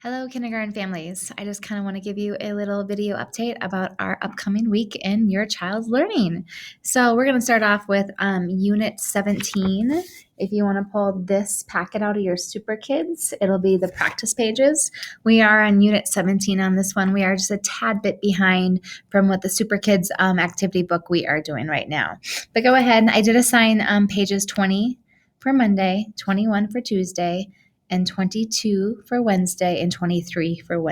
Hello, kindergarten families. I just kind of want to give you a little video update about our upcoming week in your child's learning. So we're going to start off with Unit 17. If you want to pull this packet out of your Super Kids, it'll be the practice pages. We are on Unit 17 on this one. We are just a tad bit behind from what the Super Kids activity book we are doing right now. But go ahead. I did assign pages 20 for Monday, 21 for Tuesday, and 22 for Wednesday, and 23 for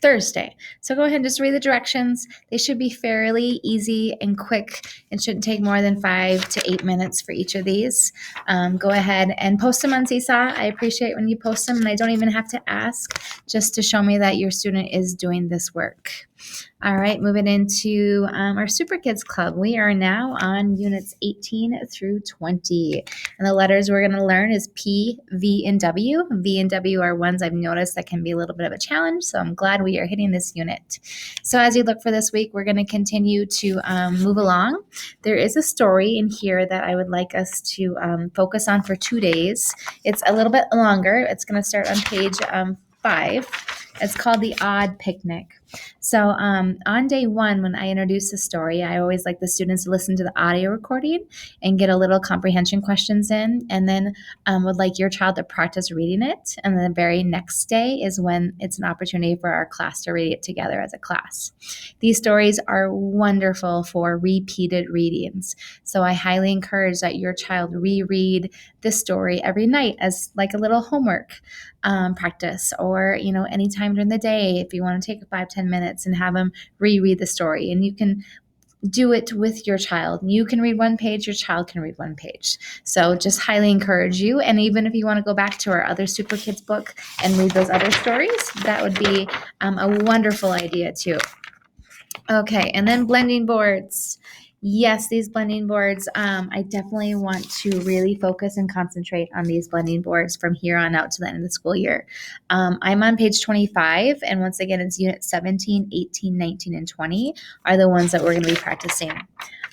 Thursday. So go ahead and just read the directions. They should be fairly easy and quick. It shouldn't take more than 5 to 8 minutes for each of these. Go ahead and post them on Seesaw. I appreciate when you post them, and I don't even have to ask, just to show me that your student is doing this work. All right, moving into our Super Kids Club. We are now on units 18 through 20. And the letters we're going to learn is P, V, and W. V and W are ones I've noticed that can be a little bit of a challenge, so I'm glad we are hitting this unit. So as you look for this week, we're going to continue to move along. There is a story in here that I would like us to focus on for 2 days. It's a little bit longer. It's going to start on page 5. It's called The Odd Picnic. So on day 1, when I introduce the story, I always like the students to listen to the audio recording and get a little comprehension questions in, and then would like your child to practice reading it. And then the very next day is when it's an opportunity for our class to read it together as a class. These stories are wonderful for repeated readings. So I highly encourage that your child reread this story every night as like a little homework practice, or anytime during the day if you want to take 5-10 minutes and have them reread the story. And you can do it with your child. You can read one page, your child can read one page. So just highly encourage you. And even if you want to go back to our other Super Kids book and read those other stories, that would be a wonderful idea too. Okay, and then blending boards. Yes, these blending boards, I definitely want to really focus and concentrate on these blending boards from here on out to the end of the school year. I'm on page 25, and once again, it's unit 17, 18, 19, and 20 are the ones that we're going to be practicing.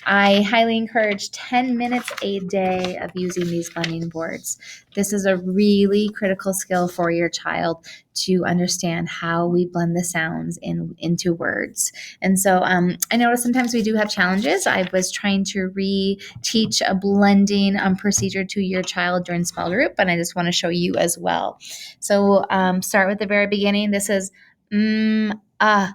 I highly encourage 10 minutes a day of using these blending boards. This is a really critical skill for your child to understand how we blend the sounds into words. And so I notice sometimes we do have challenges. I was trying to re-teach a blending procedure to your child during small group, and I just want to show you as well. So start with the very beginning. This is ma.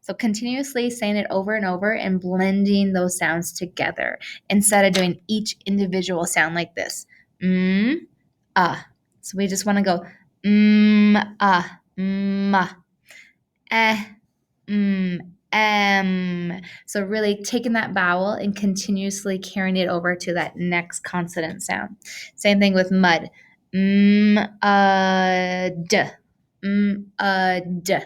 So continuously saying it over and over and blending those sounds together instead of doing each individual sound like this. So we just want to go ma, So really taking that vowel and continuously carrying it over to that next consonant sound. Same thing with mud. D. D.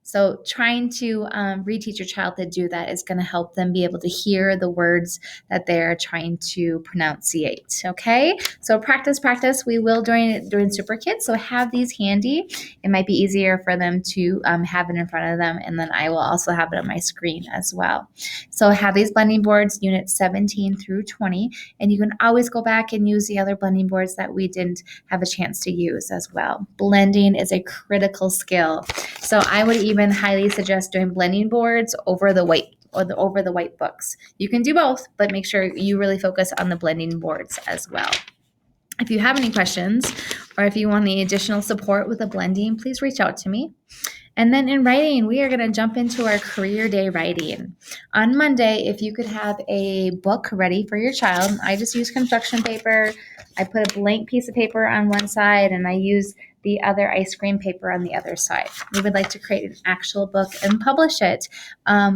So trying to reteach your child to do that is going to help them be able to hear the words that they're trying to pronunciate. Okay, so practice. We will during Super Kids. So have these handy. It might be easier for them to have it in front of them, and then I will also have it on my screen as well. So have these blending boards, units 17 through 20, and you can always go back and use the other blending boards that we didn't have a chance to use as well. Blending is a critical skill. So I would even highly suggest doing blending boards over the white books. You can do both, but make sure you really focus on the blending boards as well. If you have any questions or if you want any additional support with the blending, please reach out to me. And then in writing, we are going to jump into our career day writing. On Monday, if you could have a book ready for your child, I just use construction paper. I put a blank piece of paper on one side, and I use the other ice cream paper on the other side. We would like to create an actual book and publish it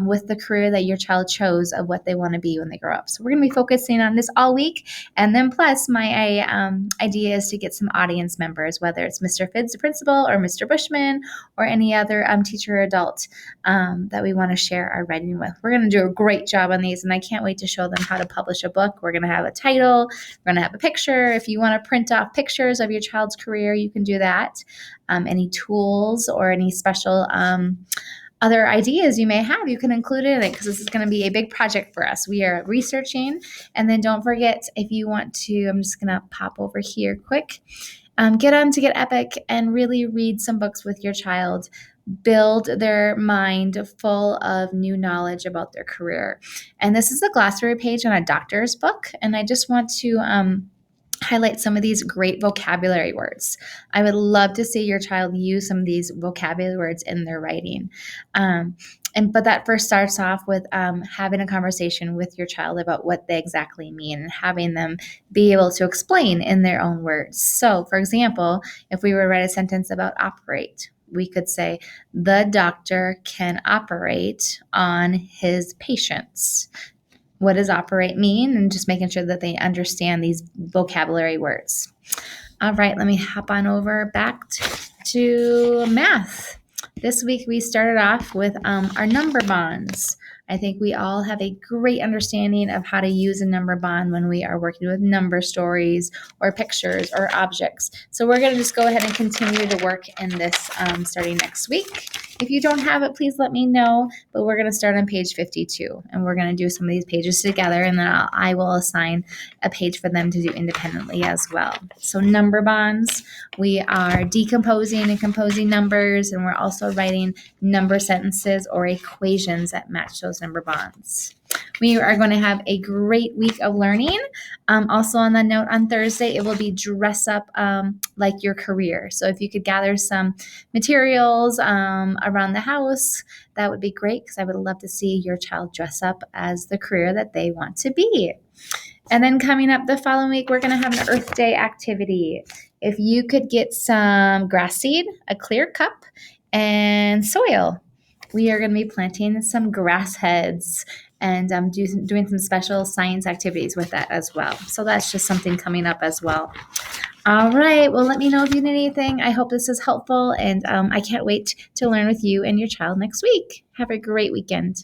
with the career that your child chose of what they want to be when they grow up. So we're going to be focusing on this all week. And then plus my idea is to get some audience members, whether it's Mr. Fidz, the principal, or Mr. Bushman, or any other teacher or adult that we want to share our writing with. We're going to do a great job on these, and I can't wait to show them how to publish a book. We're going to have a title. We're going to have a picture. If you want to print off pictures of your child's career, you can do that. Any tools or any special other ideas you may have, you can include in it, because this is going to be a big project for us. We are researching. And then don't forget, if you want to, I'm just going to pop over here quick Get on to Get Epic and really read some books with your child. Build their mind full of new knowledge about their career. And this is a glossary page on a doctor's book. And I just want to highlight some of these great vocabulary words. I would love to see your child use some of these vocabulary words in their writing. But that first starts off with having a conversation with your child about what they exactly mean and having them be able to explain in their own words. So, for example, if we were to write a sentence about operate, we could say, the doctor can operate on his patients. What does operate mean? And just making sure that they understand these vocabulary words. All right, let me hop on over back to math. This week we started off with our number bonds. I think we all have a great understanding of how to use a number bond when we are working with number stories or pictures or objects. So we're going to just go ahead and continue to work in this starting next week. If you don't have it, please let me know, but we're going to start on page 52, and we're going to do some of these pages together, and then I will assign a page for them to do independently as well. So number bonds, we are decomposing and composing numbers, and we're also writing number sentences or equations that match those number bonds. We are going to have a great week of learning. Also on that note, on Thursday, it will be dress up like your career. So if you could gather some materials around the house, that would be great, because I would love to see your child dress up as the career that they want to be. And then coming up the following week, we're going to have an Earth Day activity. If you could get some grass seed, a clear cup, and soil, we are going to be planting some grass heads and doing some special science activities with that as well. So that's just something coming up as well. All right. Well, let me know if you need anything. I hope this is helpful, and I can't wait to learn with you and your child next week. Have a great weekend.